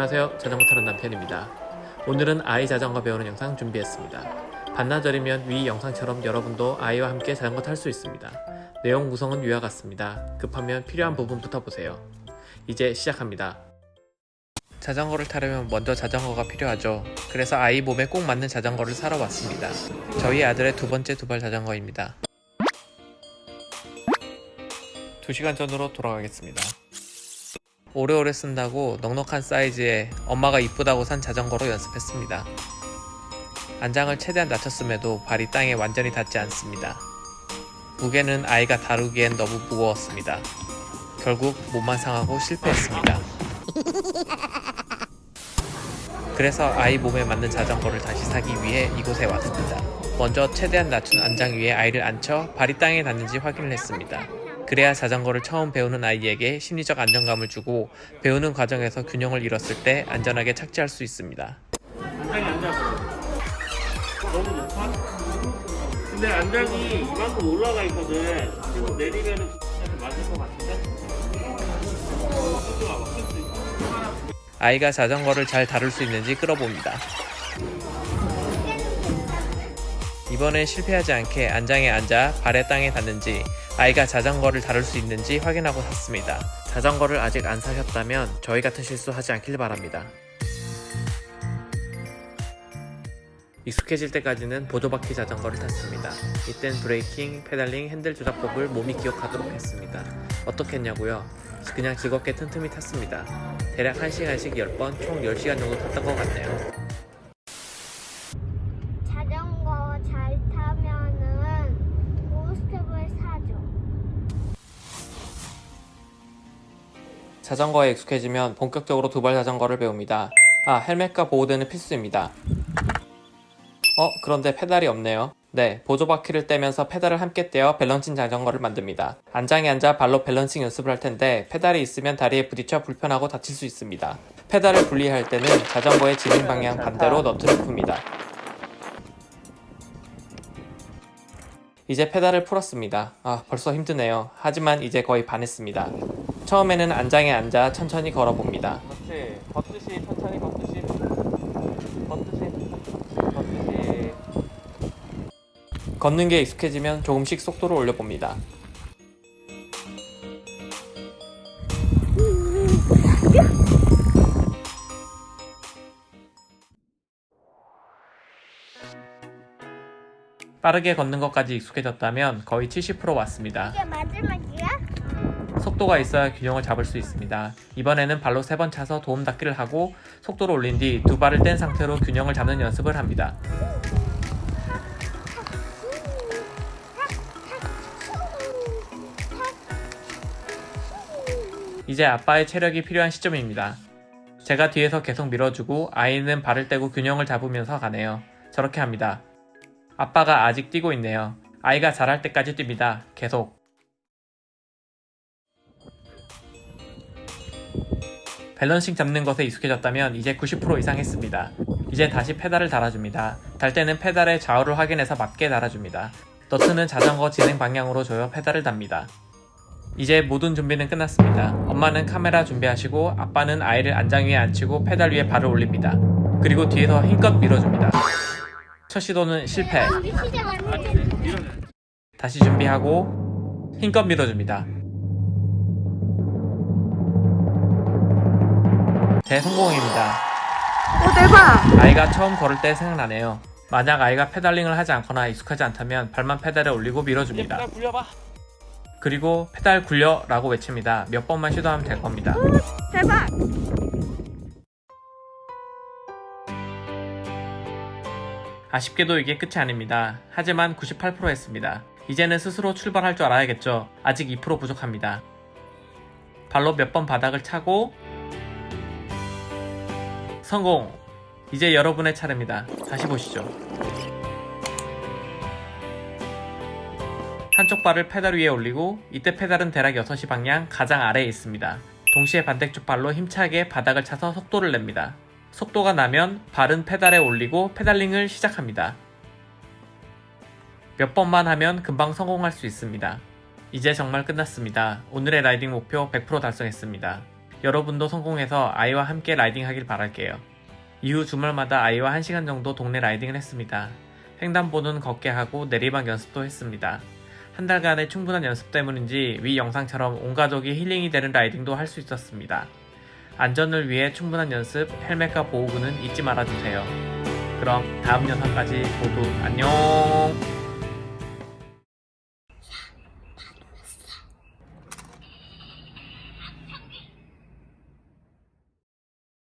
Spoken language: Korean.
안녕하세요, 자전거 타는 남편입니다. 오늘은 아이 자전거 배우는 영상 준비했습니다. 반나절이면 위 영상처럼 여러분도 아이와 함께 자전거 탈 수 있습니다. 내용 구성은 위와 같습니다. 급하면 필요한 부분부터 보세요. 이제 시작합니다. 자전거를 타려면 먼저 자전거가 필요하죠. 그래서 아이 몸에 꼭 맞는 자전거를 사러 왔습니다. 저희 아들의 두 번째 두발 자전거입니다. 2시간 전으로 돌아가겠습니다. 오래오래 쓴다고 넉넉한 사이즈에 엄마가 이쁘다고 산 자전거로 연습했습니다. 안장을 최대한 낮췄음에도 발이 땅에 완전히 닿지 않습니다. 무게는 아이가 다루기엔 너무 무거웠습니다. 결국 몸만 상하고 실패했습니다. 그래서 아이 몸에 맞는 자전거를 다시 사기 위해 이곳에 왔습니다. 먼저 최대한 낮춘 안장 위에 아이를 앉혀 발이 땅에 닿는지 확인을 했습니다. 그래야 자전거를 처음 배우는 아이에게 심리적 안정감을 주고 배우는 과정에서 균형을 잃었을 때 안전하게 착지할 수 있습니다. 안장이 앉아서 너무 높아? 근데 안장이 이만큼 올라가 있거든. 그래서 내리면은 맞을 것 같은데? 아이가 자전거를 잘 다룰 수 있는지 끌어봅니다. 이번엔 실패하지 않게 안장에 앉아 발에 땅에 닿는지 아이가 자전거를 다룰 수 있는지 확인하고 탔습니다. 자전거를 아직 안 사셨다면 저희 같은 실수 하지 않길 바랍니다. 익숙해질 때까지는 보조바퀴 자전거를 탔습니다. 이땐 브레이킹, 페달링, 핸들 조작법을 몸이 기억하도록 했습니다. 어떻게 했냐고요? 그냥 즐겁게 틈틈이 탔습니다. 대략 1시간씩 10번, 총 10시간 정도 탔던 것 같네요. 자전거 잘 타면은 고스톱을 사줘. 자전거에 익숙해지면 본격적으로 두발 자전거를 배웁니다. 헬멧과 보호대는 필수입니다. 그런데 페달이 없네요. 네, 보조바퀴를 떼면서 페달을 함께 떼어 밸런싱 자전거를 만듭니다. 안장에 앉아 발로 밸런싱 연습을 할 텐데 페달이 있으면 다리에 부딪혀 불편하고 다칠 수 있습니다. 페달을 분리할 때는 자전거의 진행 방향 반대로 너트를 풉니다. 이제 페달을 풀었습니다. 벌써 힘드네요. 하지만 이제 거의 반했습니다. 처음에는 안장에 앉아 천천히 걸어봅니다. 그렇지. 걷듯이 천천히 걷듯이. 걷는 게 익숙해지면 조금씩 속도를 올려봅니다. 빠르게 걷는 것까지 익숙해졌다면 거의 70% 왔습니다. 이게 마지막이야? 속도가 있어야 균형을 잡을 수 있습니다. 이번에는 발로 3번 차서 도움 닫기를 하고 속도를 올린 뒤 두 발을 뗀 상태로 균형을 잡는 연습을 합니다. 이제 아빠의 체력이 필요한 시점입니다. 제가 뒤에서 계속 밀어주고 아이는 발을 떼고 균형을 잡으면서 가네요. 저렇게 합니다. 아빠가 아직 뛰고 있네요. 아이가 잘할 때까지 뜁니다. 계속. 밸런싱 잡는 것에 익숙해졌다면 이제 90% 이상 했습니다. 이제 다시 페달을 달아줍니다. 달 때는 페달의 좌우를 확인해서 맞게 달아줍니다. 너트는 자전거 진행 방향으로 조여 페달을 답니다. 이제 모든 준비는 끝났습니다. 엄마는 카메라 준비하시고 아빠는 아이를 안장 위에 앉히고 페달 위에 발을 올립니다. 그리고 뒤에서 힘껏 밀어줍니다. 첫 시도는 실패. 우리 시작 안 했는데. 다시 준비하고 힘껏 밀어줍니다. 대성공입니다. 대박! 아이가 처음 걸을 때 생각나네요. 만약 아이가 페달링을 하지 않거나 익숙하지 않다면 발만 페달에 올리고 밀어줍니다. 페달 굴려봐. 그리고 페달 굴려 라고 외칩니다. 몇 번만 시도하면 될 겁니다. 대박! 아쉽게도 이게 끝이 아닙니다. 하지만 98% 했습니다. 이제는 스스로 출발할 줄 알아야겠죠. 아직 2% 부족합니다. 발로 몇 번 바닥을 차고 성공! 이제 여러분의 차례입니다. 다시 보시죠. 한쪽 발을 페달 위에 올리고 이때 페달은 대략 6시 방향 가장 아래에 있습니다. 동시에 반대쪽 발로 힘차게 바닥을 차서 속도를 냅니다. 속도가 나면 발은 페달에 올리고 페달링을 시작합니다. 몇 번만 하면 금방 성공할 수 있습니다. 이제 정말 끝났습니다. 오늘의 라이딩 목표 100% 달성했습니다. 여러분도 성공해서 아이와 함께 라이딩 하길 바랄게요. 이후 주말마다 아이와 1시간 정도 동네 라이딩을 했습니다. 횡단보도는 걷게 하고 내리막 연습도 했습니다. 한 달간의 충분한 연습 때문인지 위 영상처럼 온 가족이 힐링이 되는 라이딩도 할 수 있었습니다. 안전을 위해 충분한 연습, 헬멧과 보호구는 잊지 말아주세요. 그럼 다음 영상까지 모두 안녕!